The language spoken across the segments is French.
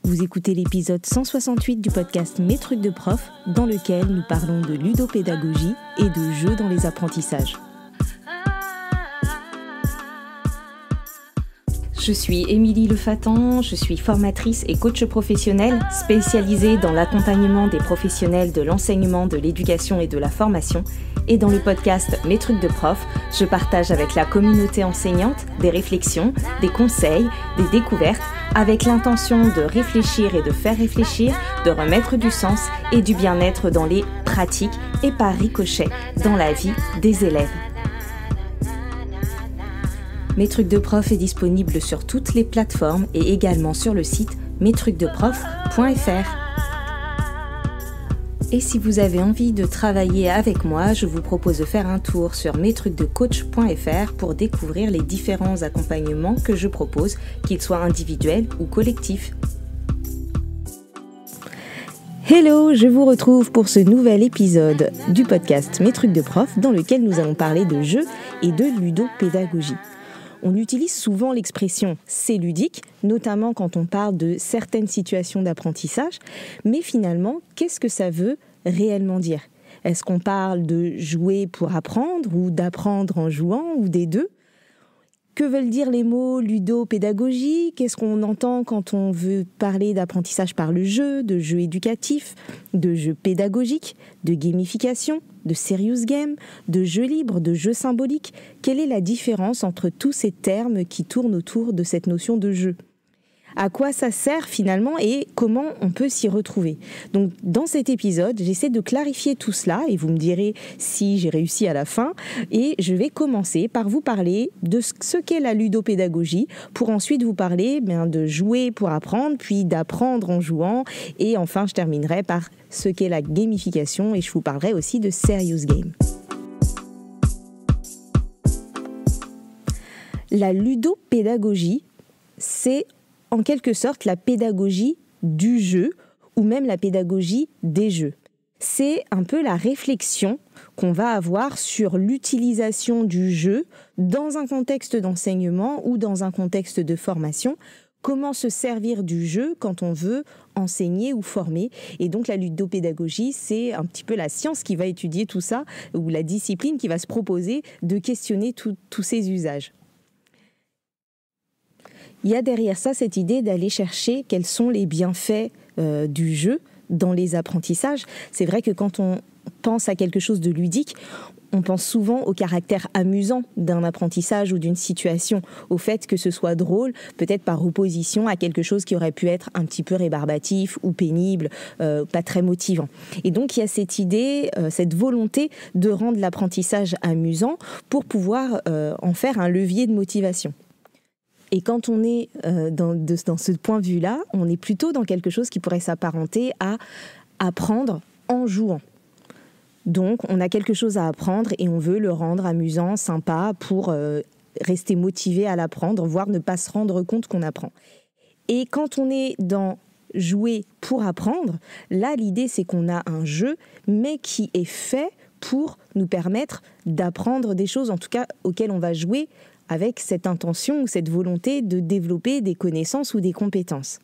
Vous écoutez l'épisode 168 du podcast Mes trucs de prof, dans lequel nous parlons de ludopédagogie et de jeux dans les apprentissages. Je suis Émilie Lefatan, je suis formatrice et coach professionnelle spécialisée dans l'accompagnement des professionnels de l'enseignement, de l'éducation et de la formation. Et dans le podcast Mes trucs de prof, je partage avec la communauté enseignante des réflexions, des conseils, des découvertes, avec l'intention de réfléchir et de faire réfléchir, de remettre du sens et du bien-être dans les pratiques et par ricochet dans la vie des élèves. Mes trucs de prof est disponible sur toutes les plateformes et également sur le site mestrucsdeprof.fr. Et si vous avez envie de travailler avec moi, je vous propose de faire un tour sur mestrucsdecoach.fr pour découvrir les différents accompagnements que je propose, qu'ils soient individuels ou collectifs. Hello, je vous retrouve pour ce nouvel épisode du podcast Mes trucs de prof, dans lequel nous allons parler de jeux et de ludopédagogie. On utilise souvent l'expression « c'est ludique », notamment quand on parle de certaines situations d'apprentissage. Mais finalement, qu'est-ce que ça veut réellement dire ? Est-ce qu'on parle de jouer pour apprendre ou d'apprendre en jouant ou des deux ? Que veulent dire les mots ludopédagogie ? Qu'est-ce qu'on entend quand on veut parler d'apprentissage par le jeu, de jeu éducatif, de jeu pédagogique, de gamification, de serious game, de jeu libre, de jeu symbolique ? Quelle est la différence entre tous ces termes qui tournent autour de cette notion de jeu ? À quoi ça sert finalement et comment on peut s'y retrouver ? Donc dans cet épisode, j'essaie de clarifier tout cela et vous me direz si j'ai réussi à la fin. Et je vais commencer par vous parler de ce qu'est la ludopédagogie pour ensuite vous parler de jouer pour apprendre, puis d'apprendre en jouant. Et enfin, je terminerai par ce qu'est la gamification et je vous parlerai aussi de serious game. La ludopédagogie, c'est en quelque sorte la pédagogie du jeu ou même la pédagogie des jeux. C'est un peu la réflexion qu'on va avoir sur l'utilisation du jeu dans un contexte d'enseignement ou dans un contexte de formation. Comment se servir du jeu quand on veut enseigner ou former. Et donc la ludopédagogie, c'est un petit peu la science qui va étudier tout ça, ou la discipline qui va se proposer de questionner tous ces usages. Il y a derrière ça cette idée d'aller chercher quels sont les bienfaits du jeu dans les apprentissages. C'est vrai que quand on pense à quelque chose de ludique, on pense souvent au caractère amusant d'un apprentissage ou d'une situation, au fait que ce soit drôle, peut-être par opposition à quelque chose qui aurait pu être un petit peu rébarbatif ou pénible, pas très motivant. Et donc il y a cette idée, cette volonté de rendre l'apprentissage amusant pour pouvoir en faire un levier de motivation. Et quand on est dans ce point de vue-là, on est plutôt dans quelque chose qui pourrait s'apparenter à apprendre en jouant. Donc, on a quelque chose à apprendre et on veut le rendre amusant, sympa, pour rester motivé à l'apprendre, voire ne pas se rendre compte qu'on apprend. Et quand on est dans jouer pour apprendre, là, l'idée, c'est qu'on a un jeu, mais qui est fait pour nous permettre d'apprendre des choses, en tout cas, auxquelles on va jouer avec cette intention ou cette volonté de développer des connaissances ou des compétences.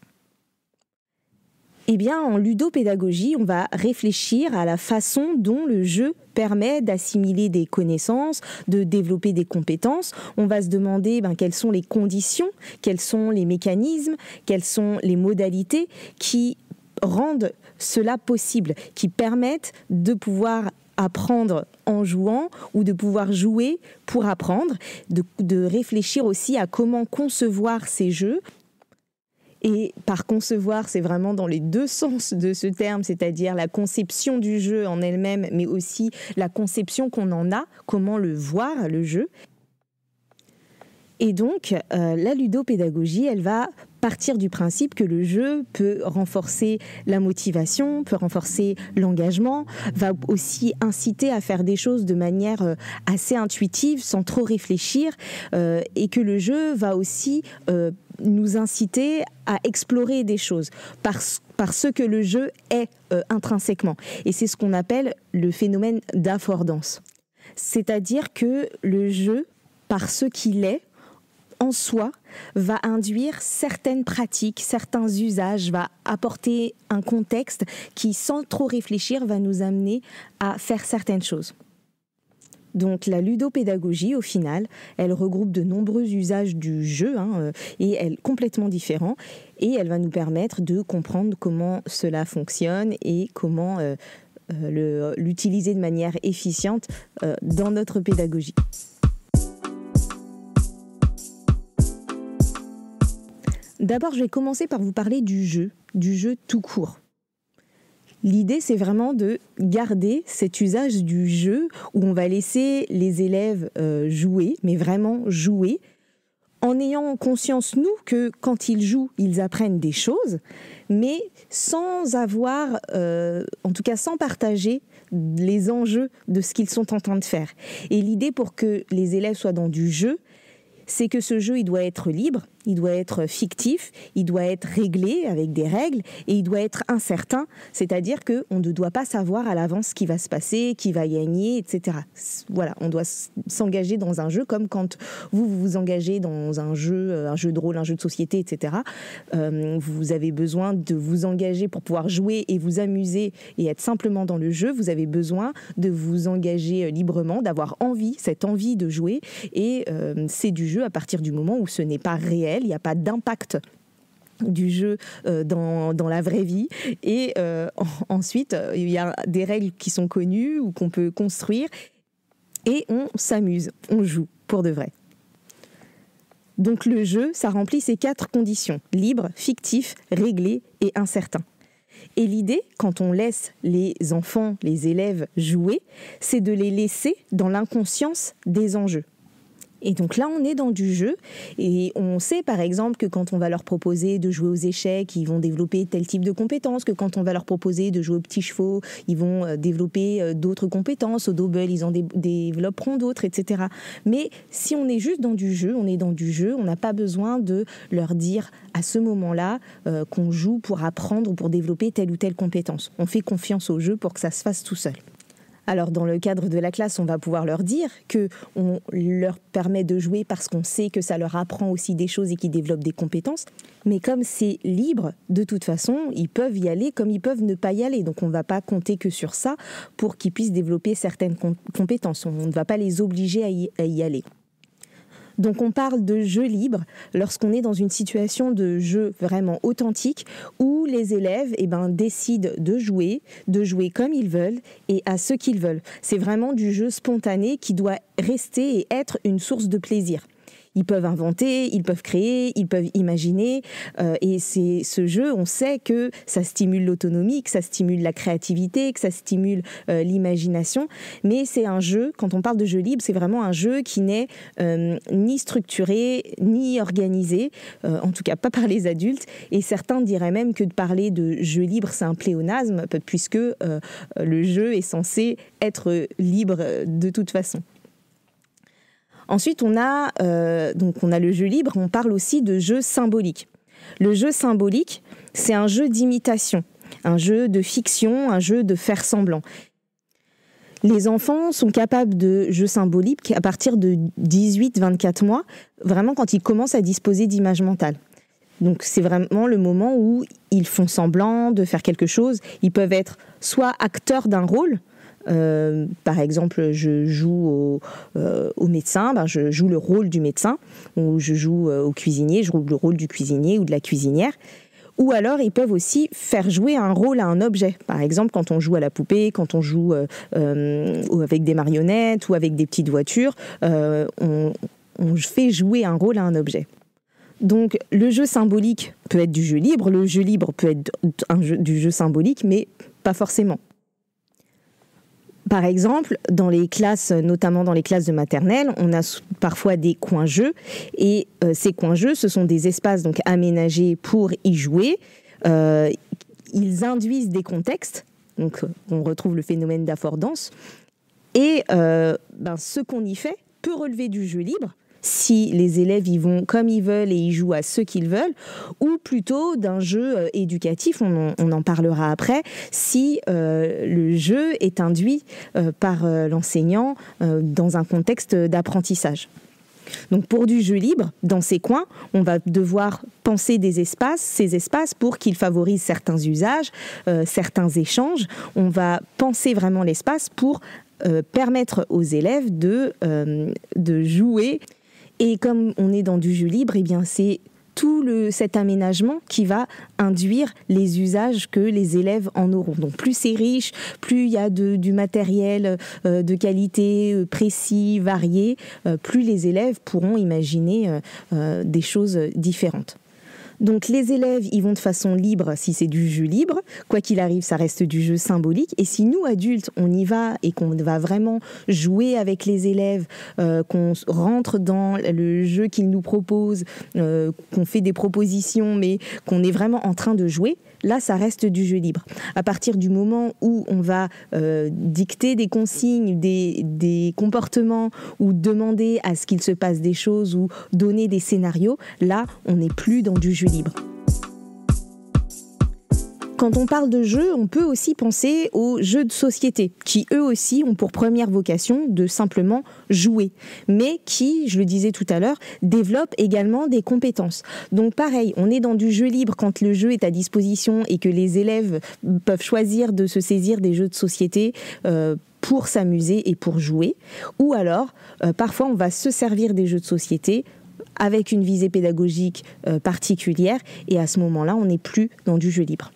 Eh bien, en ludopédagogie, on va réfléchir à la façon dont le jeu permet d'assimiler des connaissances, de développer des compétences. On va se demander quelles sont les conditions, quels sont les mécanismes, quelles sont les modalités qui rendent cela possible, qui permettent de pouvoir apprendre en jouant ou de pouvoir jouer pour apprendre, de réfléchir aussi à comment concevoir ces jeux. Et par concevoir, c'est vraiment dans les deux sens de ce terme, c'est-à-dire la conception du jeu en elle-même, mais aussi la conception qu'on en a, comment le voir, le jeu. Et donc, la ludopédagogie, elle va partir du principe que le jeu peut renforcer la motivation, peut renforcer l'engagement, va aussi inciter à faire des choses de manière assez intuitive, sans trop réfléchir, et que le jeu va aussi nous inciter à explorer des choses par ce que le jeu est intrinsèquement. Et c'est ce qu'on appelle le phénomène d'affordance. C'est-à-dire que le jeu, par ce qu'il est, en soi, va induire certaines pratiques, certains usages, va apporter un contexte qui, sans trop réfléchir, va nous amener à faire certaines choses. Donc la ludopédagogie, au final, elle regroupe de nombreux usages du jeu, et elle est complètement différent, et elle va nous permettre de comprendre comment cela fonctionne et comment l'utiliser de manière efficiente dans notre pédagogie. D'abord, je vais commencer par vous parler du jeu tout court. L'idée, c'est vraiment de garder cet usage du jeu où on va laisser les élèves jouer, mais vraiment jouer, en ayant conscience, nous, que quand ils jouent, ils apprennent des choses, mais sans avoir, en tout cas sans partager les enjeux de ce qu'ils sont en train de faire. Et l'idée pour que les élèves soient dans du jeu, c'est que ce jeu, il doit être libre, il doit être fictif, il doit être réglé avec des règles et il doit être incertain, c'est-à-dire qu'on ne doit pas savoir à l'avance ce qui va se passer, qui va gagner, etc. Voilà, on doit s'engager dans un jeu comme quand vous vous engagez dans un jeu de rôle, un jeu de société, etc. Vous avez besoin de vous engager pour pouvoir jouer et vous amuser et être simplement dans le jeu. Vous avez besoin de vous engager librement, d'avoir cette envie de jouer et c'est du jeu à partir du moment où ce n'est pas réel. Il n'y a pas d'impact du jeu dans la vraie vie. Et ensuite, il y a des règles qui sont connues ou qu'on peut construire. Et on s'amuse, on joue pour de vrai. Donc le jeu, ça remplit ces 4 conditions. Libre, fictif, réglé et incertain. Et l'idée, quand on laisse les enfants, les élèves jouer, c'est de les laisser dans l'inconscience des enjeux. Et donc là, on est dans du jeu et on sait par exemple que quand on va leur proposer de jouer aux échecs, ils vont développer tel type de compétences, que quand on va leur proposer de jouer aux petits chevaux, ils vont développer d'autres compétences, au double, ils en développeront d'autres, etc. Mais si on est juste dans du jeu, on est dans du jeu, on n'a pas besoin de leur dire à ce moment-là qu'on joue pour apprendre ou pour développer telle ou telle compétence. On fait confiance au jeu pour que ça se fasse tout seul. Alors, dans le cadre de la classe, on va pouvoir leur dire qu'on leur permet de jouer parce qu'on sait que ça leur apprend aussi des choses et qu'ils développent des compétences. Mais comme c'est libre, de toute façon, ils peuvent y aller comme ils peuvent ne pas y aller. Donc, on ne va pas compter que sur ça pour qu'ils puissent développer certaines compétences. On ne va pas les obliger à y aller. Donc on parle de jeu libre lorsqu'on est dans une situation de jeu vraiment authentique où les élèves décident de jouer comme ils veulent et à ce qu'ils veulent. C'est vraiment du jeu spontané qui doit rester et être une source de plaisir. Ils peuvent inventer, ils peuvent créer, ils peuvent imaginer. Et ce jeu, on sait que ça stimule l'autonomie, que ça stimule la créativité, que ça stimule l'imagination. Mais c'est un jeu, quand on parle de jeu libre, c'est vraiment un jeu qui n'est ni structuré, ni organisé, en tout cas pas par les adultes. Et certains diraient même que de parler de jeu libre, c'est un pléonasme, puisque le jeu est censé être libre de toute façon. Ensuite, on a le jeu libre, on parle aussi de jeu symbolique. Le jeu symbolique, c'est un jeu d'imitation, un jeu de fiction, un jeu de faire semblant. Les enfants sont capables de jeux symboliques à partir de 18-24 mois, vraiment quand ils commencent à disposer d'images mentales. Donc c'est vraiment le moment où ils font semblant de faire quelque chose. Ils peuvent être soit acteurs d'un rôle, par exemple, je joue au médecin, je joue le rôle du médecin, ou je joue au cuisinier, je joue le rôle du cuisinier ou de la cuisinière. Ou alors, ils peuvent aussi faire jouer un rôle à un objet. Par exemple, quand on joue à la poupée, quand on joue avec des marionnettes ou avec des petites voitures, on fait jouer un rôle à un objet. Donc, le jeu symbolique peut être du jeu libre, le jeu libre peut être du jeu symbolique, mais pas forcément. Par exemple, dans les classes, notamment dans les classes de maternelle, on a parfois des coins-jeux. Et ces coins-jeux, ce sont des espaces donc aménagés pour y jouer. Ils induisent des contextes. Donc, on retrouve le phénomène d'affordance. Et ce qu'on y fait peut relever du jeu libre, si les élèves y vont comme ils veulent et ils jouent à ce qu'ils veulent, ou plutôt d'un jeu éducatif, on en parlera après, si le jeu est induit par l'enseignant dans un contexte d'apprentissage. Donc pour du jeu libre, dans ces coins, on va devoir penser ces espaces pour qu'ils favorisent certains usages, certains échanges. On va penser vraiment l'espace pour permettre aux élèves de jouer. Et comme on est dans du jeu libre, eh bien c'est tout cet aménagement qui va induire les usages que les élèves en auront. Donc plus c'est riche, plus il y a du matériel de qualité précis, varié, plus les élèves pourront imaginer des choses différentes. Donc les élèves, ils vont de façon libre si c'est du jeu libre. Quoi qu'il arrive, ça reste du jeu symbolique. Et si nous, adultes, on y va et qu'on va vraiment jouer avec les élèves, qu'on rentre dans le jeu qu'ils nous proposent, qu'on fait des propositions, mais qu'on est vraiment en train de jouer, là, ça reste du jeu libre. À partir du moment où on va dicter des consignes, des comportements, ou demander à ce qu'il se passe des choses, ou donner des scénarios, là, on n'est plus dans du jeu libre. Quand on parle de jeux, on peut aussi penser aux jeux de société, qui eux aussi ont pour première vocation de simplement jouer, mais qui, je le disais tout à l'heure, développent également des compétences. Donc pareil, on est dans du jeu libre quand le jeu est à disposition et que les élèves peuvent choisir de se saisir des jeux de société pour s'amuser et pour jouer. Ou alors, parfois on va se servir des jeux de société avec une visée pédagogique particulière, et à ce moment-là, on n'est plus dans du jeu libre.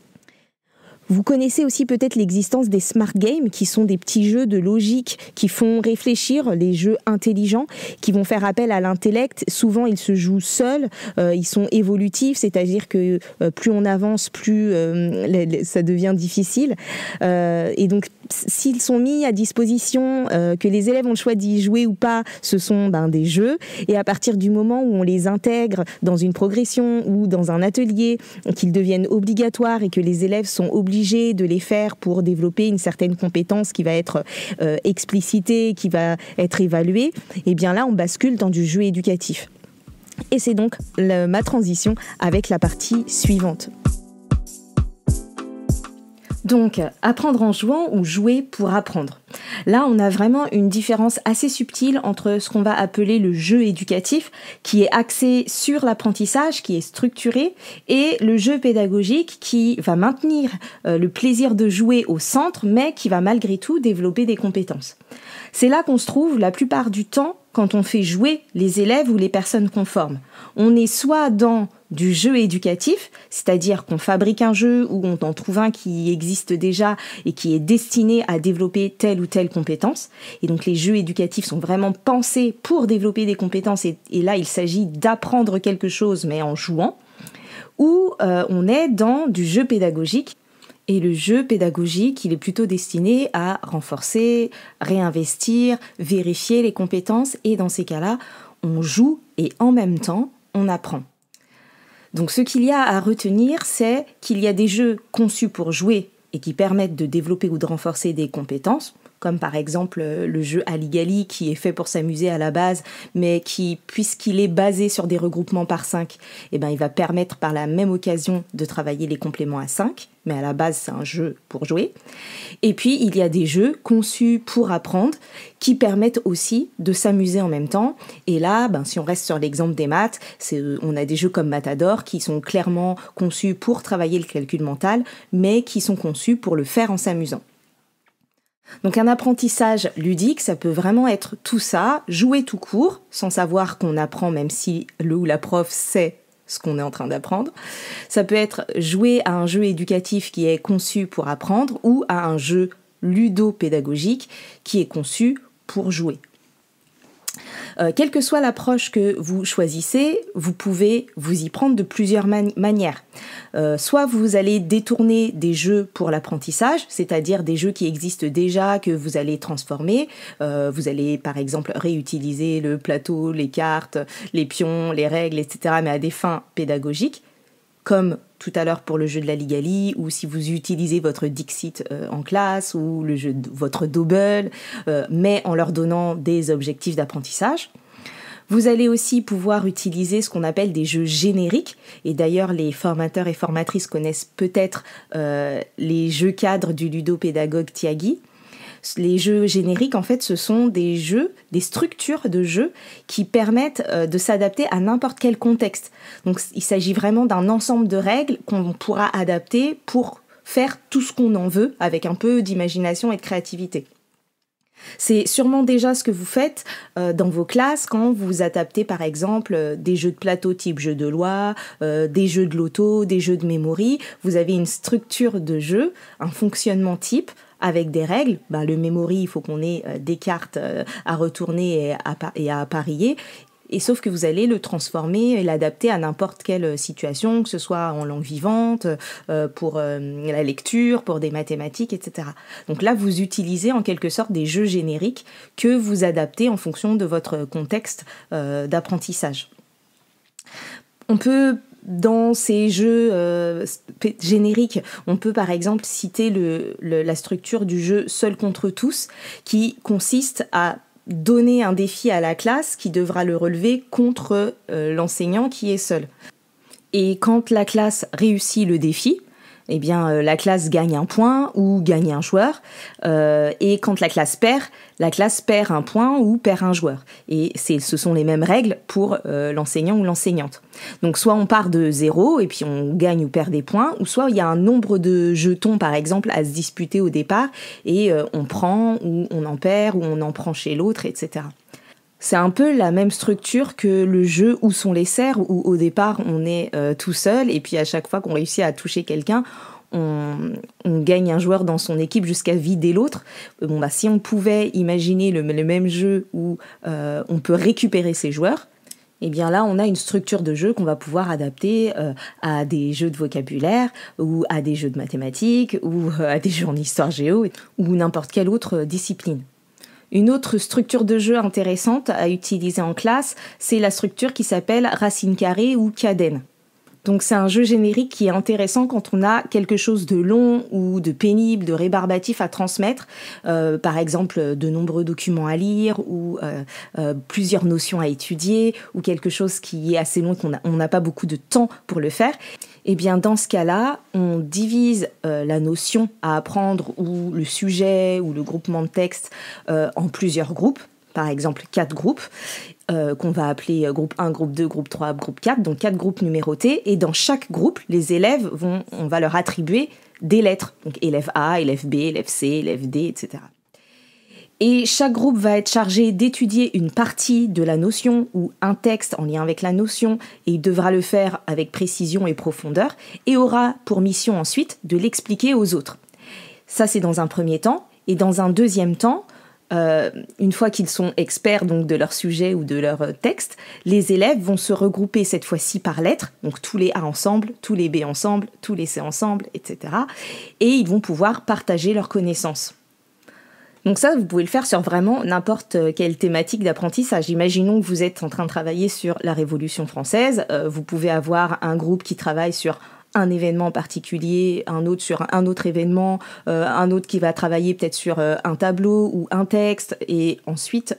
Vous connaissez aussi peut-être l'existence des smart games, qui sont des petits jeux de logique qui font réfléchir, les jeux intelligents, qui vont faire appel à l'intellect. Souvent, ils se jouent seuls, ils sont évolutifs, c'est-à-dire que plus on avance, plus ça devient difficile. Et donc, s'ils sont mis à disposition, que les élèves ont le choix d'y jouer ou pas, ce sont des jeux. Et à partir du moment où on les intègre dans une progression ou dans un atelier, qu'ils deviennent obligatoires et que les élèves sont obligés de les faire pour développer une certaine compétence qui va être explicitée, qui va être évaluée, et bien là, on bascule dans du jeu éducatif. Et c'est donc ma transition avec la partie suivante. Donc, apprendre en jouant ou jouer pour apprendre. Là, on a vraiment une différence assez subtile entre ce qu'on va appeler le jeu éducatif, qui est axé sur l'apprentissage, qui est structuré, et le jeu pédagogique, qui va maintenir le plaisir de jouer au centre, mais qui va malgré tout développer des compétences. C'est là qu'on se trouve la plupart du temps quand on fait jouer les élèves ou les personnes qu'on forme. On est soit dans du jeu éducatif, c'est-à-dire qu'on fabrique un jeu ou on en trouve un qui existe déjà et qui est destiné à développer telle ou telle compétence. Et donc les jeux éducatifs sont vraiment pensés pour développer des compétences, et là il s'agit d'apprendre quelque chose mais en jouant. Ou on est dans du jeu pédagogique. Et le jeu pédagogique, il est plutôt destiné à renforcer, réinvestir, vérifier les compétences. Et dans ces cas-là, on joue et en même temps, on apprend. Donc ce qu'il y a à retenir, c'est qu'il y a des jeux conçus pour jouer et qui permettent de développer ou de renforcer des compétences, comme par exemple le jeu Aligali qui est fait pour s'amuser à la base, mais qui, puisqu'il est basé sur des regroupements par 5, il va permettre par la même occasion de travailler les compléments à 5, mais à la base c'est un jeu pour jouer. Et puis il y a des jeux conçus pour apprendre qui permettent aussi de s'amuser en même temps. Et là, si on reste sur l'exemple des maths, on a des jeux comme Matador qui sont clairement conçus pour travailler le calcul mental, mais qui sont conçus pour le faire en s'amusant. Donc un apprentissage ludique, ça peut vraiment être tout ça, jouer tout court, sans savoir qu'on apprend même si le ou la prof sait ce qu'on est en train d'apprendre. Ça peut être jouer à un jeu éducatif qui est conçu pour apprendre ou à un jeu ludo-pédagogique qui est conçu pour jouer. Quelle que soit l'approche que vous choisissez, vous pouvez vous y prendre de plusieurs manières. Soit vous allez détourner des jeux pour l'apprentissage, c'est-à-dire des jeux qui existent déjà, que vous allez transformer. Vous allez par exemple réutiliser le plateau, les cartes, les pions, les règles, etc., mais à des fins pédagogiques, comme tout à l'heure pour le jeu de la Ligali, ou si vous utilisez votre Dixit en classe, ou le jeu votre Dobble, mais en leur donnant des objectifs d'apprentissage. Vous allez aussi pouvoir utiliser ce qu'on appelle des jeux génériques, et d'ailleurs les formateurs et formatrices connaissent peut-être les jeux cadres du ludopédagogue Tiagui. Les jeux génériques, en fait, ce sont des jeux, des structures de jeux qui permettent de s'adapter à n'importe quel contexte. Donc il s'agit vraiment d'un ensemble de règles qu'on pourra adapter pour faire tout ce qu'on en veut avec un peu d'imagination et de créativité. C'est sûrement déjà ce que vous faites dans vos classes quand vous adaptez par exemple des jeux de plateau type jeu de loi, des jeux de loto, des jeux de memory. Vous avez une structure de jeu, un fonctionnement type avec des règles. Le memory, il faut qu'on ait des cartes à retourner et à parier. Et sauf que vous allez le transformer et l'adapter à n'importe quelle situation, que ce soit en langue vivante, pour la lecture, pour des mathématiques, etc. Donc là, vous utilisez en quelque sorte des jeux génériques que vous adaptez en fonction de votre contexte d'apprentissage. On peut, dans ces jeux génériques, on peut par exemple citer la structure du jeu Seul contre tous, qui consiste à donner un défi à la classe qui devra le relever contre l'enseignant qui est seul. Et quand la classe réussit le défi, eh bien, la classe gagne un point ou gagne un joueur. Et quand la classe perd un point ou perd un joueur. Et ce sont les mêmes règles pour l'enseignant ou l'enseignante. Donc soit on part de 0 et puis on gagne ou perd des points, ou soit il y a un nombre de jetons par exemple à se disputer au départ et on prend ou on en perd ou on en prend chez l'autre, etc. C'est un peu la même structure que le jeu Où sont les cerfs, où au départ on est tout seul et puis à chaque fois qu'on réussit à toucher quelqu'un, on gagne un joueur dans son équipe jusqu'à vider l'autre. Si on pouvait imaginer le même jeu où on peut récupérer ses joueurs, et bien là on a une structure de jeu qu'on va pouvoir adapter à des jeux de vocabulaire ou à des jeux de mathématiques ou à des jeux en histoire géo ou n'importe quelle autre discipline. Une autre structure de jeu intéressante à utiliser en classe, c'est la structure qui s'appelle racine carrée ou cadène. Donc c'est un jeu générique qui est intéressant quand on a quelque chose de long ou de pénible, de rébarbatif à transmettre, par exemple de nombreux documents à lire ou plusieurs notions à étudier ou quelque chose qui est assez long et qu'on n'a pas beaucoup de temps pour le faire. Eh bien, dans ce cas-là, on divise la notion à apprendre ou le sujet ou le groupement de texte en plusieurs groupes, par exemple 4 groupes, qu'on va appeler groupe 1, groupe 2, groupe 3, groupe 4, donc 4 groupes numérotés. Et dans chaque groupe, les élèves on va leur attribuer des lettres, donc élève A, élève B, élève C, élève D, etc. Et chaque groupe va être chargé d'étudier une partie de la notion ou un texte en lien avec la notion et il devra le faire avec précision et profondeur et aura pour mission ensuite de l'expliquer aux autres. Ça, c'est dans un premier temps. Et dans un deuxième temps, une fois qu'ils sont experts donc, de leur sujet ou de leur texte, les élèves vont se regrouper cette fois-ci par lettres, donc tous les A ensemble, tous les B ensemble, tous les C ensemble, etc. Et ils vont pouvoir partager leurs connaissances. Donc ça, vous pouvez le faire sur vraiment n'importe quelle thématique d'apprentissage. Imaginons que vous êtes en train de travailler sur la Révolution française. Vous pouvez avoir un groupe qui travaille sur un événement particulier, un autre sur un autre événement, un autre qui va travailler peut-être sur un tableau ou un texte. Et ensuite,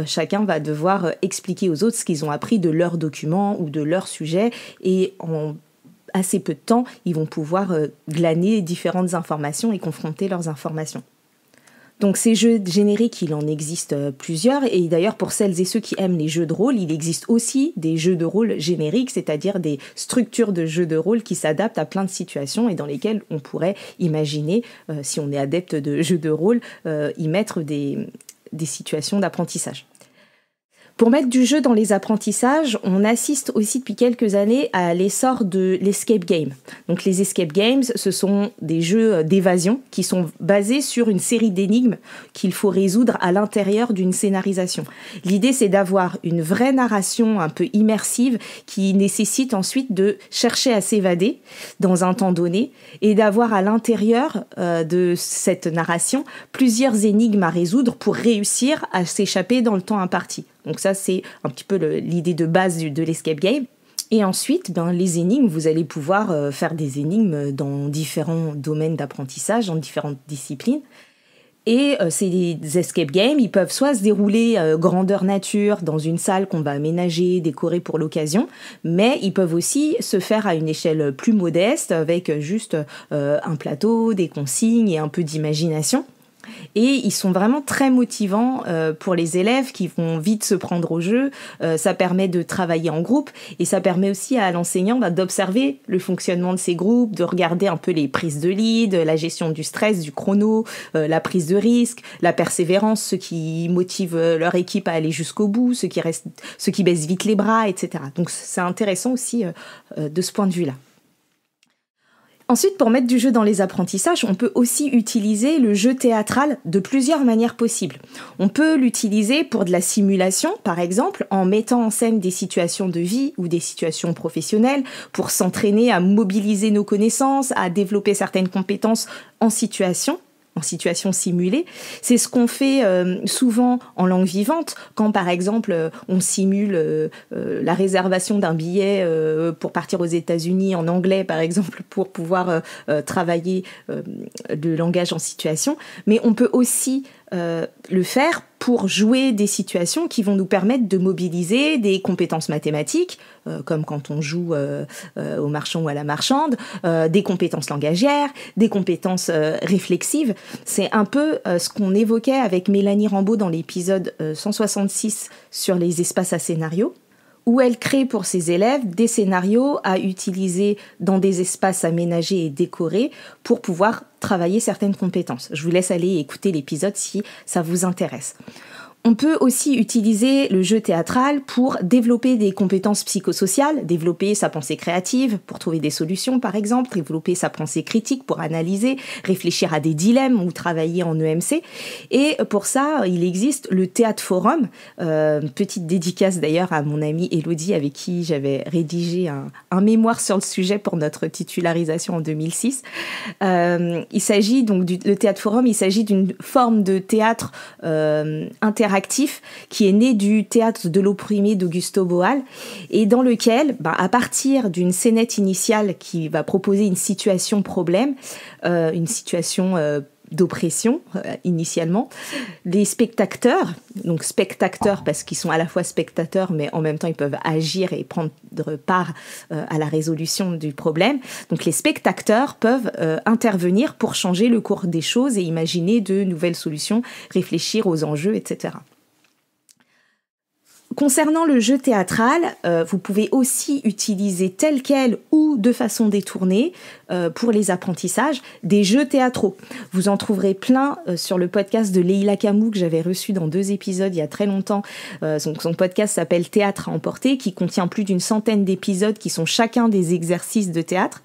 chacun va devoir expliquer aux autres ce qu'ils ont appris de leur document ou de leur sujet. Et en assez peu de temps, ils vont pouvoir glaner différentes informations et confronter leurs informations. Donc ces jeux génériques, il en existe plusieurs et d'ailleurs pour celles et ceux qui aiment les jeux de rôle, il existe aussi des jeux de rôle génériques, c'est-à-dire des structures de jeux de rôle qui s'adaptent à plein de situations et dans lesquelles on pourrait imaginer, si on est adepte de jeux de rôle, y mettre des situations d'apprentissage. Pour mettre du jeu dans les apprentissages, on assiste aussi depuis quelques années à l'essor de l'escape game. Donc les escape games, ce sont des jeux d'évasion qui sont basés sur une série d'énigmes qu'il faut résoudre à l'intérieur d'une scénarisation. L'idée, c'est d'avoir une vraie narration un peu immersive qui nécessite ensuite de chercher à s'évader dans un temps donné et d'avoir à l'intérieur de cette narration plusieurs énigmes à résoudre pour réussir à s'échapper dans le temps imparti. Donc ça, c'est un petit peu l'idée de base de l'escape game. Et ensuite, les énigmes, vous allez pouvoir faire des énigmes dans différents domaines d'apprentissage, dans différentes disciplines. Et ces escape games, ils peuvent soit se dérouler grandeur nature dans une salle qu'on va aménager, décorer pour l'occasion, mais ils peuvent aussi se faire à une échelle plus modeste avec juste un plateau, des consignes et un peu d'imagination. Et ils sont vraiment très motivants pour les élèves qui vont vite se prendre au jeu. Ça permet de travailler en groupe et ça permet aussi à l'enseignant d'observer le fonctionnement de ces groupes, de regarder un peu les prises de lead, la gestion du stress, du chrono, la prise de risque, la persévérance, ceux qui motivent leur équipe à aller jusqu'au bout, ceux qui baissent vite les bras, etc. Donc c'est intéressant aussi de ce point de vue-là. Ensuite, pour mettre du jeu dans les apprentissages, on peut aussi utiliser le jeu théâtral de plusieurs manières possibles. On peut l'utiliser pour de la simulation, par exemple, en mettant en scène des situations de vie ou des situations professionnelles, pour s'entraîner à mobiliser nos connaissances, à développer certaines compétences en situation simulée. C'est ce qu'on fait souvent en langue vivante, quand par exemple on simule la réservation d'un billet pour partir aux États-Unis en anglais, par exemple, pour pouvoir travailler le langage en situation. Mais on peut aussi le faire pour jouer des situations qui vont nous permettre de mobiliser des compétences mathématiques, comme quand on joue au marchand ou à la marchande, des compétences langagières, des compétences réflexives. C'est un peu ce qu'on évoquait avec Mélanie Rambaud dans l'épisode 166 sur les espaces à scénarios, où elle crée pour ses élèves des scénarios à utiliser dans des espaces aménagés et décorés pour pouvoir travailler certaines compétences. Je vous laisse aller écouter l'épisode si ça vous intéresse. On peut aussi utiliser le jeu théâtral pour développer des compétences psychosociales, développer sa pensée créative pour trouver des solutions par exemple, développer sa pensée critique pour analyser, réfléchir à des dilemmes ou travailler en EMC. Et pour ça, il existe le Théâtre Forum, petite dédicace d'ailleurs à mon amie Elodie avec qui j'avais rédigé un mémoire sur le sujet pour notre titularisation en 2006. Il s'agit donc le Théâtre Forum, il s'agit d'une forme de théâtre interactif qui est né du théâtre de l'opprimé d'Augusto Boal et dans lequel, à partir d'une scénette initiale qui va proposer une situation problème, une situation d'oppression initialement, les spectateurs, donc spectateurs parce qu'ils sont à la fois spectateurs mais en même temps ils peuvent agir et prendre part à la résolution du problème, donc les spectateurs peuvent intervenir pour changer le cours des choses et imaginer de nouvelles solutions, réfléchir aux enjeux, etc. Concernant le jeu théâtral, vous pouvez aussi utiliser tel quel ou de façon détournée pour les apprentissages des jeux théâtraux. Vous en trouverez plein sur le podcast de Leïla Camou que j'avais reçu dans 2 épisodes il y a très longtemps. Son podcast s'appelle Théâtre à emporter, qui contient plus d'une centaine d'épisodes qui sont chacun des exercices de théâtre.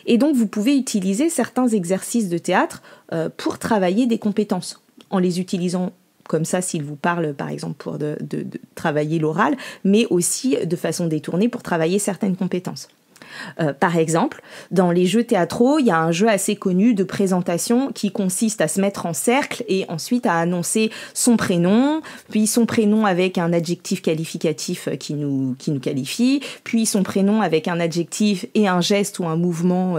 Et donc vous pouvez utiliser certains exercices de théâtre pour travailler des compétences en les utilisant comme ça s'il vous parle par exemple pour de travailler l'oral, mais aussi de façon détournée pour travailler certaines compétences. Par exemple, dans les jeux théâtraux, il y a un jeu assez connu de présentation qui consiste à se mettre en cercle et ensuite à annoncer son prénom, puis son prénom avec un adjectif qualificatif qui nous qualifie, puis son prénom avec un adjectif et un geste ou un mouvement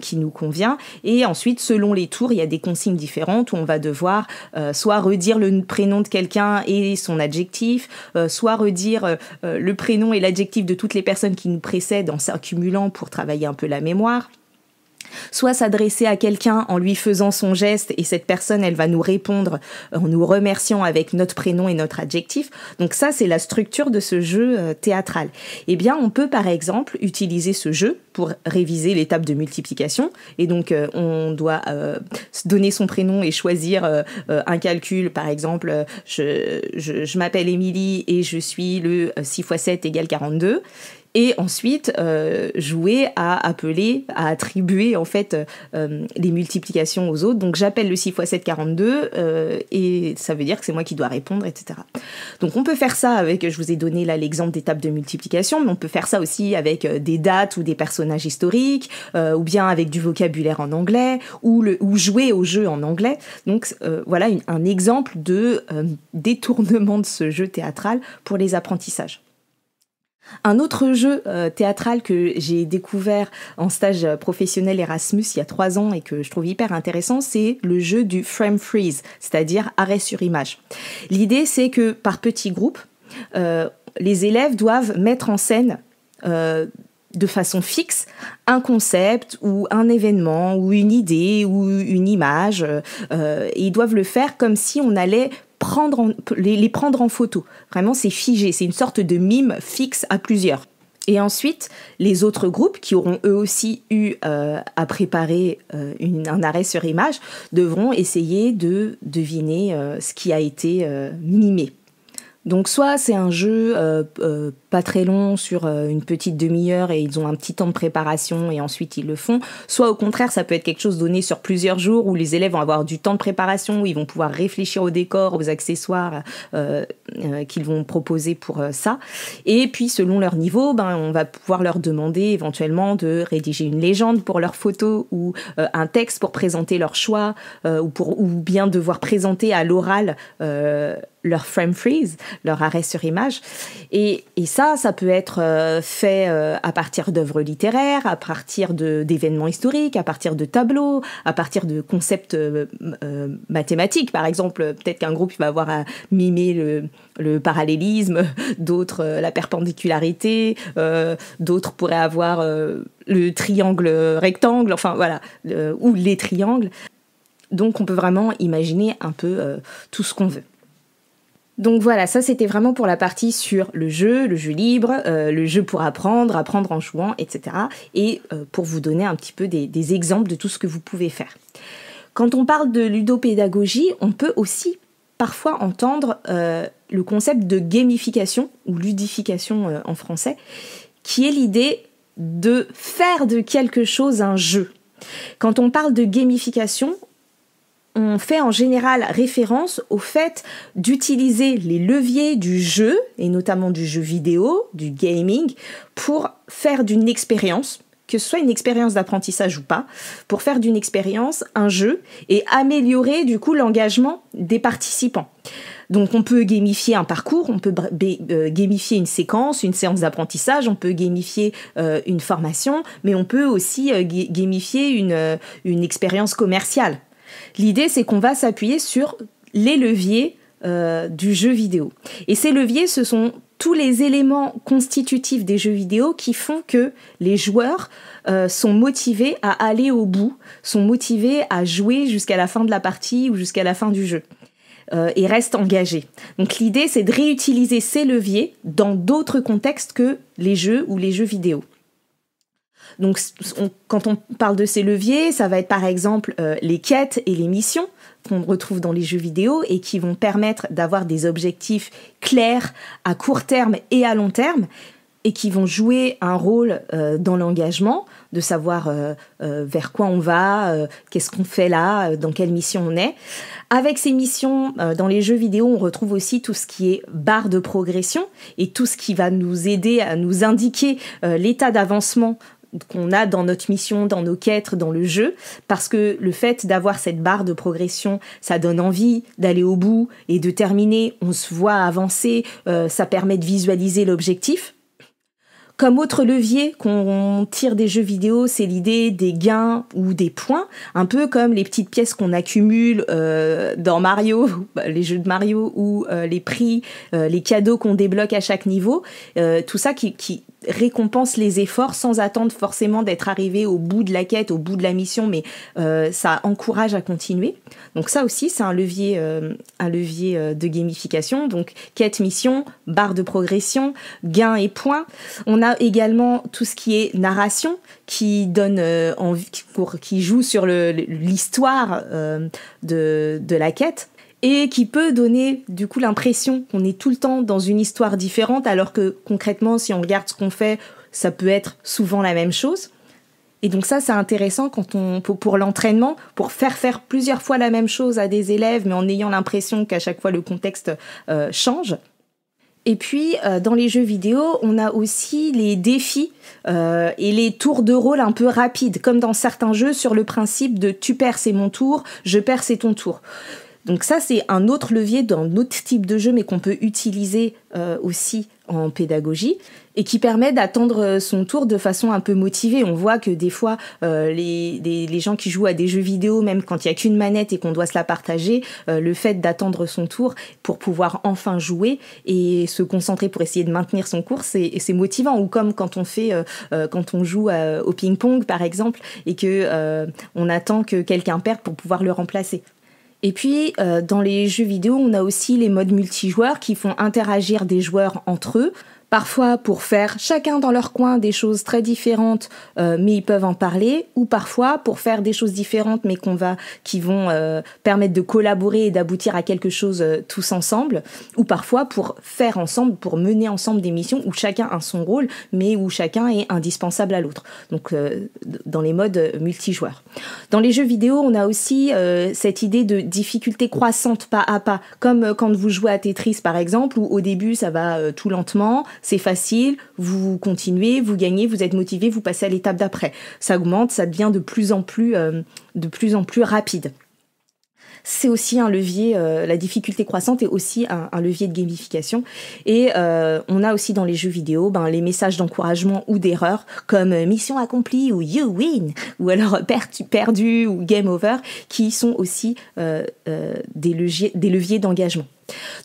qui nous convient. Et ensuite, selon les tours, il y a des consignes différentes où on va devoir soit redire le prénom de quelqu'un et son adjectif, soit redire le prénom et l'adjectif de toutes les personnes qui nous précèdent en cumulant pour travailler un peu la mémoire, soit s'adresser à quelqu'un en lui faisant son geste et cette personne, elle va nous répondre en nous remerciant avec notre prénom et notre adjectif. Donc ça, c'est la structure de ce jeu théâtral. Eh bien, on peut par exemple utiliser ce jeu pour réviser l'étape de multiplication et donc on doit donner son prénom et choisir un calcul. Par exemple, je m'appelle Émilie et je suis le 6 x 7 égale 42. Et ensuite, jouer à appeler, à attribuer en fait les multiplications aux autres. Donc j'appelle le 6 x 7, 42 et ça veut dire que c'est moi qui dois répondre, etc. Donc on peut faire ça avec, je vous ai donné là l'exemple des tables de multiplication, mais on peut faire ça aussi avec des dates ou des personnages historiques, ou bien avec du vocabulaire en anglais, ou jouer au jeu en anglais. Donc voilà un exemple de détournement de ce jeu théâtral pour les apprentissages. Un autre jeu théâtral que j'ai découvert en stage professionnel Erasmus il y a 3 ans et que je trouve hyper intéressant, c'est le jeu du frame freeze, c'est-à-dire arrêt sur image. L'idée, c'est que par petits groupes, les élèves doivent mettre en scène de façon fixe un concept ou un événement ou une idée ou une image. Et ils doivent le faire comme si on allait les prendre en photo. Vraiment, c'est figé, c'est une sorte de mime fixe à plusieurs. Et ensuite, les autres groupes qui auront eux aussi eu à préparer un arrêt sur image devront essayer de deviner ce qui a été mimé. Donc soit c'est un jeu pas très long sur une petite demi-heure et ils ont un petit temps de préparation et ensuite ils le font, soit au contraire ça peut être quelque chose donné sur plusieurs jours où les élèves vont avoir du temps de préparation, où ils vont pouvoir réfléchir au décor, aux accessoires qu'ils vont proposer pour ça. Et puis selon leur niveau, on va pouvoir leur demander éventuellement de rédiger une légende pour leur photo ou un texte pour présenter leur choix ou bien devoir présenter à l'oral leur frame freeze, leur arrêt sur image. Et ça peut être fait à partir d'œuvres littéraires, à partir d'événements historiques, à partir de tableaux, à partir de concepts mathématiques. Par exemple, peut-être qu'un groupe va avoir à mimer le parallélisme, d'autres la perpendicularirité, d'autres pourraient avoir le triangle rectangle, enfin voilà, ou les triangles. Donc on peut vraiment imaginer un peu tout ce qu'on veut. Donc voilà, ça c'était vraiment pour la partie sur le jeu libre, le jeu pour apprendre en jouant, etc. Et pour vous donner un petit peu des exemples de tout ce que vous pouvez faire. Quand on parle de ludopédagogie, on peut aussi parfois entendre le concept de gamification, ou ludification en français, qui est l'idée de faire de quelque chose un jeu. Quand on parle de gamification, on fait en général référence au fait d'utiliser les leviers du jeu, et notamment du jeu vidéo, du gaming, pour faire d'une expérience, que ce soit une expérience d'apprentissage ou pas, pour faire d'une expérience un jeu et améliorer du coup l'engagement des participants. Donc on peut gamifier un parcours, on peut gamifier une séquence, une séance d'apprentissage, on peut gamifier une formation, mais on peut aussi gamifier une expérience commerciale. L'idée, c'est qu'on va s'appuyer sur les leviers du jeu vidéo. Et ces leviers, ce sont tous les éléments constitutifs des jeux vidéo qui font que les joueurs sont motivés à aller au bout, sont motivés à jouer jusqu'à la fin de la partie ou jusqu'à la fin du jeu. Et restent engagés. Donc l'idée, c'est de réutiliser ces leviers dans d'autres contextes que les jeux ou les jeux vidéo. Donc, quand on parle de ces leviers, ça va être par exemple les quêtes et les missions qu'on retrouve dans les jeux vidéo et qui vont permettre d'avoir des objectifs clairs à court terme et à long terme et qui vont jouer un rôle dans l'engagement, de savoir vers quoi on va, qu'est-ce qu'on fait là, dans quelle mission on est. Avec ces missions, dans les jeux vidéo, on retrouve aussi tout ce qui est barre de progression et tout ce qui va nous aider à nous indiquer l'état d'avancement qu'on a dans notre mission, dans nos quêtes, dans le jeu, parce que le fait d'avoir cette barre de progression, ça donne envie d'aller au bout et de terminer, on se voit avancer, ça permet de visualiser l'objectif. Comme autre levier qu'on tire des jeux vidéo, c'est l'idée des gains ou des points, un peu comme les petites pièces qu'on accumule dans Mario, les jeux de Mario, ou les prix, les cadeaux qu'on débloque à chaque niveau, tout ça qui récompense les efforts sans attendre forcément d'être arrivé au bout de la quête, au bout de la mission, mais ça encourage à continuer. Donc ça aussi, c'est un levier de gamification. Donc quête, mission, barre de progression, gains et points. On a également tout ce qui est narration, qui donne qui joue sur l'histoire de la quête. Et qui peut donner du coup l'impression qu'on est tout le temps dans une histoire différente, alors que concrètement, si on regarde ce qu'on fait, ça peut être souvent la même chose. Et donc ça, c'est intéressant pour l'entraînement, pour faire plusieurs fois la même chose à des élèves, mais en ayant l'impression qu'à chaque fois le contexte change. Et puis, dans les jeux vidéo, on a aussi les défis et les tours de rôle un peu rapides, comme dans certains jeux sur le principe de « tu perds, c'est mon tour, je perds, c'est ton tour ». Donc ça, c'est un autre levier d'un autre type de jeu, mais qu'on peut utiliser aussi en pédagogie et qui permet d'attendre son tour de façon un peu motivée. On voit que des fois, les gens qui jouent à des jeux vidéo, même quand il n'y a qu'une manette et qu'on doit se la partager, le fait d'attendre son tour pour pouvoir enfin jouer et se concentrer pour essayer de maintenir son cours, c'est motivant. Ou comme quand on joue au ping-pong, par exemple, et que on attend que quelqu'un perde pour pouvoir le remplacer. Et puis, dans les jeux vidéo, on a aussi les modes multijoueurs qui font interagir des joueurs entre eux, parfois pour faire chacun dans leur coin des choses très différentes, mais ils peuvent en parler, ou parfois pour faire des choses différentes, mais qui vont permettre de collaborer et d'aboutir à quelque chose tous ensemble, ou parfois pour faire ensemble, pour mener ensemble des missions où chacun a son rôle, mais où chacun est indispensable à l'autre. Donc, dans les modes multijoueurs. Dans les jeux vidéo, on a aussi cette idée de difficulté croissante pas à pas, comme quand vous jouez à Tetris par exemple, où au début ça va tout lentement, c'est facile, vous continuez, vous gagnez, vous êtes motivé, vous passez à l'étape d'après. Ça augmente, ça devient de plus en plus rapide. C'est aussi un levier, la difficulté croissante est aussi un levier de gamification. Et on a aussi dans les jeux vidéo les messages d'encouragement ou d'erreur, comme mission accomplie ou you win, ou alors perdu ou game over, qui sont aussi des leviers d'engagement.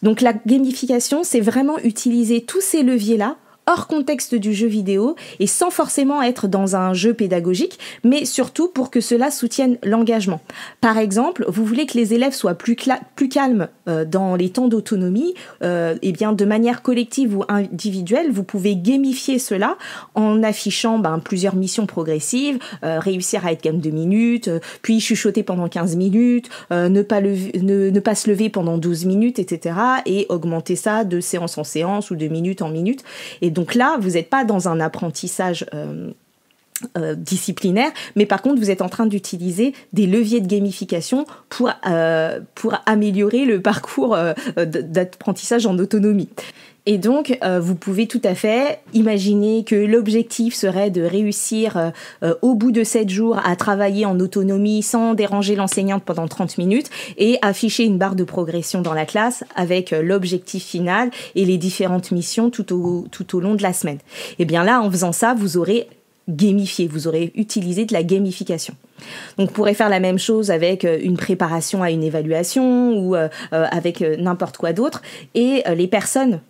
Donc la gamification, c'est vraiment utiliser tous ces leviers-là hors contexte du jeu vidéo et sans forcément être dans un jeu pédagogique, mais surtout pour que cela soutienne l'engagement. Par exemple, vous voulez que les élèves soient plus calmes dans les temps d'autonomie, et bien de manière collective ou individuelle, vous pouvez gamifier cela en affichant plusieurs missions progressives, réussir à être calme 2 minutes, puis chuchoter pendant 15 minutes, ne pas se lever pendant 12 minutes, etc. et augmenter ça de séance en séance ou de minute en minute. Et donc là, vous n'êtes pas dans un apprentissage disciplinaire, mais par contre, vous êtes en train d'utiliser des leviers de gamification pour améliorer le parcours d'apprentissage en autonomie. Et donc, vous pouvez tout à fait imaginer que l'objectif serait de réussir au bout de 7 jours à travailler en autonomie sans déranger l'enseignante pendant 30 minutes et afficher une barre de progression dans la classe avec l'objectif final et les différentes missions tout au long de la semaine. Et bien là, en faisant ça, vous aurez gamifié, vous aurez utilisé de la gamification. Donc, on pourrait faire la même chose avec une préparation à une évaluation ou avec n'importe quoi d'autre. Et les personnes,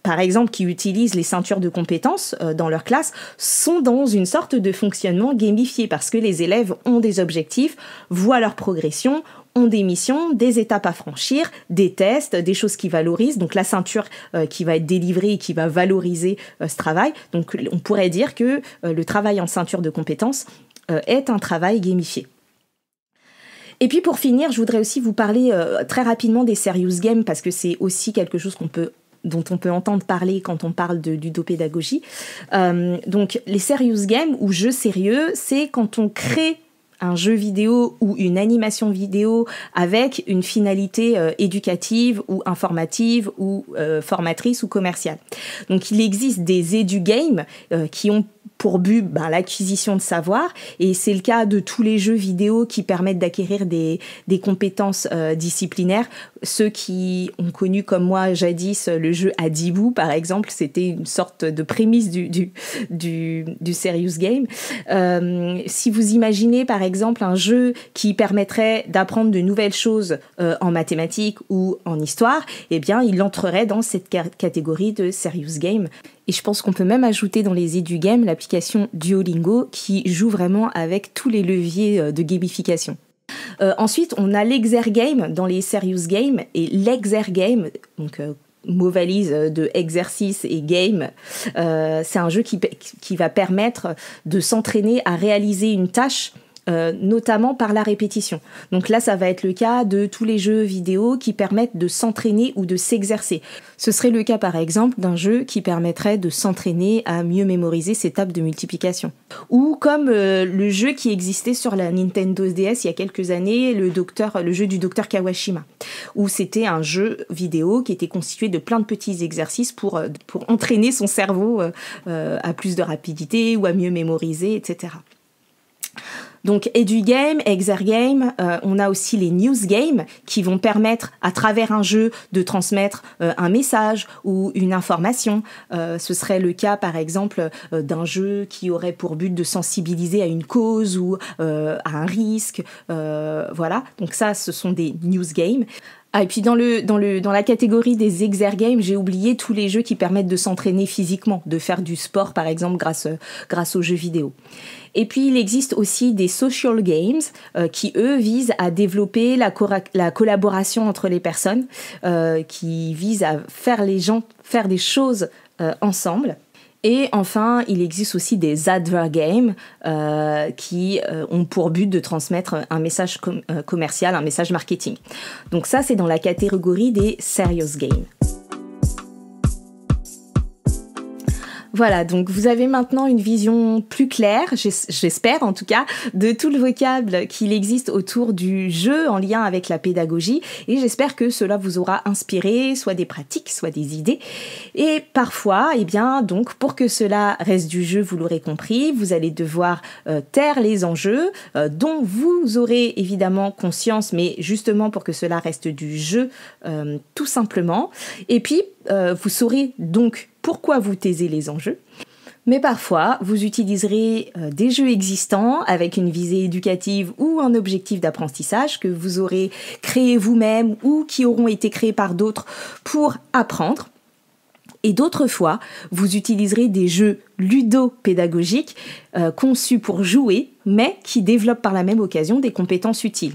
par exemple, qui utilisent les ceintures de compétences dans leur classe sont dans une sorte de fonctionnement gamifié parce que les élèves ont des objectifs, voient leur progression, ont des missions, des étapes à franchir, des tests, des choses qui valorisent. Donc, la ceinture qui va être délivrée et qui va valoriser ce travail. Donc, on pourrait dire que le travail en ceinture de compétences est un travail gamifié. Et puis pour finir, je voudrais aussi vous parler très rapidement des serious games parce que c'est aussi quelque chose dont on peut entendre parler quand on parle de ludopédagogie. Donc les serious games ou jeux sérieux, c'est quand on crée un jeu vidéo ou une animation vidéo avec une finalité éducative ou informative ou formatrice ou commerciale. Donc il existe des edu-games qui ont pour but l'acquisition de savoir, et c'est le cas de tous les jeux vidéo qui permettent d'acquérir des compétences disciplinaires. Ceux qui ont connu comme moi jadis le jeu Adibou par exemple, c'était une sorte de prémisse du serious game. Si vous imaginez par exemple un jeu qui permettrait d'apprendre de nouvelles choses en mathématiques ou en histoire, eh bien il entrerait dans cette catégorie de serious game. Et je pense qu'on peut même ajouter dans les edu-games l'application Duolingo qui joue vraiment avec tous les leviers de gamification. Ensuite, on a l'exergame dans les serious games et l'exergame, donc mot valise de exercice et game, c'est un jeu qui va permettre de s'entraîner à réaliser une tâche notamment par la répétition. Donc là, ça va être le cas de tous les jeux vidéo qui permettent de s'entraîner ou de s'exercer. Ce serait le cas, par exemple, d'un jeu qui permettrait de s'entraîner à mieux mémoriser ses tables de multiplication. Ou comme le jeu qui existait sur la Nintendo DS il y a quelques années, le jeu du docteur Kawashima, où c'était un jeu vidéo qui était constitué de plein de petits exercices pour entraîner son cerveau à plus de rapidité ou à mieux mémoriser, etc. Donc EduGame, Exergame, on a aussi les News Games qui vont permettre à travers un jeu de transmettre un message ou une information. Ce serait le cas par exemple d'un jeu qui aurait pour but de sensibiliser à une cause ou à un risque. Voilà, donc ça ce sont des News Games. Ah, et puis dans la catégorie des exergames, j'ai oublié tous les jeux qui permettent de s'entraîner physiquement, de faire du sport par exemple grâce aux jeux vidéo. Et puis il existe aussi des social games qui eux visent à développer la collaboration entre les personnes, qui visent à faire les gens faire des choses ensemble. Et enfin, il existe aussi des advergames qui ont pour but de transmettre un message commercial, un message marketing. Donc ça, c'est dans la catégorie des serious games. Voilà, donc vous avez maintenant une vision plus claire, j'espère en tout cas, de tout le vocable qu'il existe autour du jeu en lien avec la pédagogie, et j'espère que cela vous aura inspiré soit des pratiques, soit des idées. Et parfois, eh bien, donc pour que cela reste du jeu, vous l'aurez compris, vous allez devoir taire les enjeux dont vous aurez évidemment conscience, mais justement pour que cela reste du jeu, tout simplement. Et puis, vous saurez donc pourquoi vous taisez les enjeux. Mais parfois, vous utiliserez des jeux existants avec une visée éducative ou un objectif d'apprentissage que vous aurez créé vous-même ou qui auront été créés par d'autres pour apprendre. Et d'autres fois, vous utiliserez des jeux ludopédagogiques conçus pour jouer, mais qui développent par la même occasion des compétences utiles.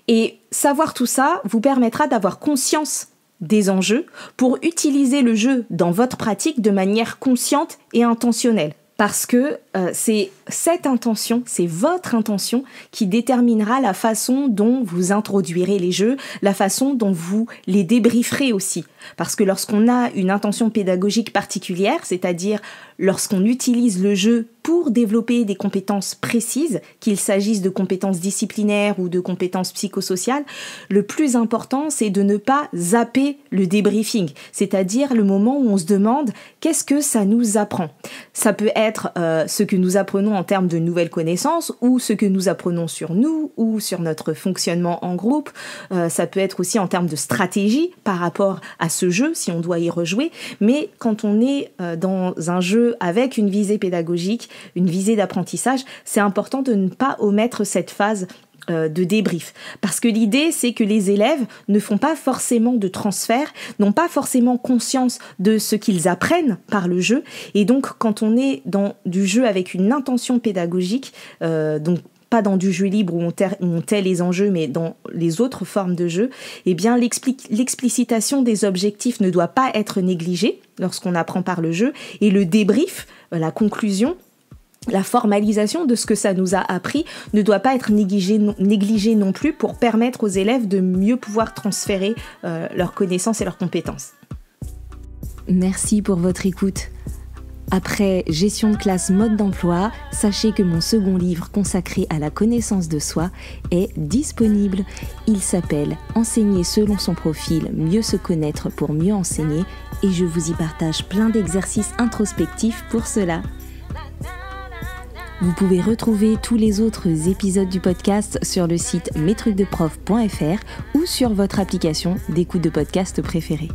Et savoir tout ça vous permettra d'avoir conscience des enjeux pour utiliser le jeu dans votre pratique de manière consciente et intentionnelle. Parce que c'est cette intention, c'est votre intention qui déterminera la façon dont vous introduirez les jeux, la façon dont vous les débrieferez aussi. Parce que lorsqu'on a une intention pédagogique particulière, c'est-à-dire lorsqu'on utilise le jeu pour développer des compétences précises, qu'il s'agisse de compétences disciplinaires ou de compétences psychosociales, le plus important, c'est de ne pas zapper le débriefing, c'est-à-dire le moment où on se demande qu'est-ce que ça nous apprend. Ça peut être ce que nous apprenons en termes de nouvelles connaissances ou ce que nous apprenons sur nous ou sur notre fonctionnement en groupe. Ça peut être aussi en termes de stratégie par rapport à ce jeu, si on doit y rejouer. Mais quand on est dans un jeu avec une visée pédagogique, une visée d'apprentissage, c'est important de ne pas omettre cette phase de débrief. Parce que l'idée, c'est que les élèves ne font pas forcément de transfert, n'ont pas forcément conscience de ce qu'ils apprennent par le jeu. Et donc, quand on est dans du jeu avec une intention pédagogique, donc pas dans du jeu libre où on tait les enjeux, mais dans les autres formes de jeu, eh bien, l'explicitation des objectifs ne doit pas être négligée lorsqu'on apprend par le jeu. Et le débrief, la conclusion, la formalisation de ce que ça nous a appris ne doit pas être négligée non plus pour permettre aux élèves de mieux pouvoir transférer leurs connaissances et leurs compétences. Merci pour votre écoute. Après Gestion de classe mode d'emploi, sachez que mon second livre consacré à la connaissance de soi est disponible. Il s'appelle « Enseigner selon son profil, mieux se connaître pour mieux enseigner » et je vous y partage plein d'exercices introspectifs pour cela. Vous pouvez retrouver tous les autres épisodes du podcast sur le site mestrucsdeprof.fr ou sur votre application d'écoute de podcast préférée.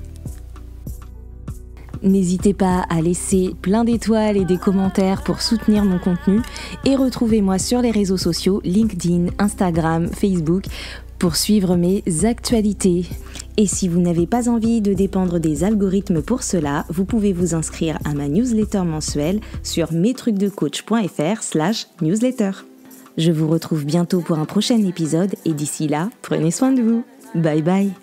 N'hésitez pas à laisser plein d'étoiles et des commentaires pour soutenir mon contenu et retrouvez-moi sur les réseaux sociaux LinkedIn, Instagram, Facebook pour suivre mes actualités. Et si vous n'avez pas envie de dépendre des algorithmes pour cela, vous pouvez vous inscrire à ma newsletter mensuelle sur mestrucsdecoach.fr/newsletter. Je vous retrouve bientôt pour un prochain épisode et d'ici là, prenez soin de vous. Bye bye.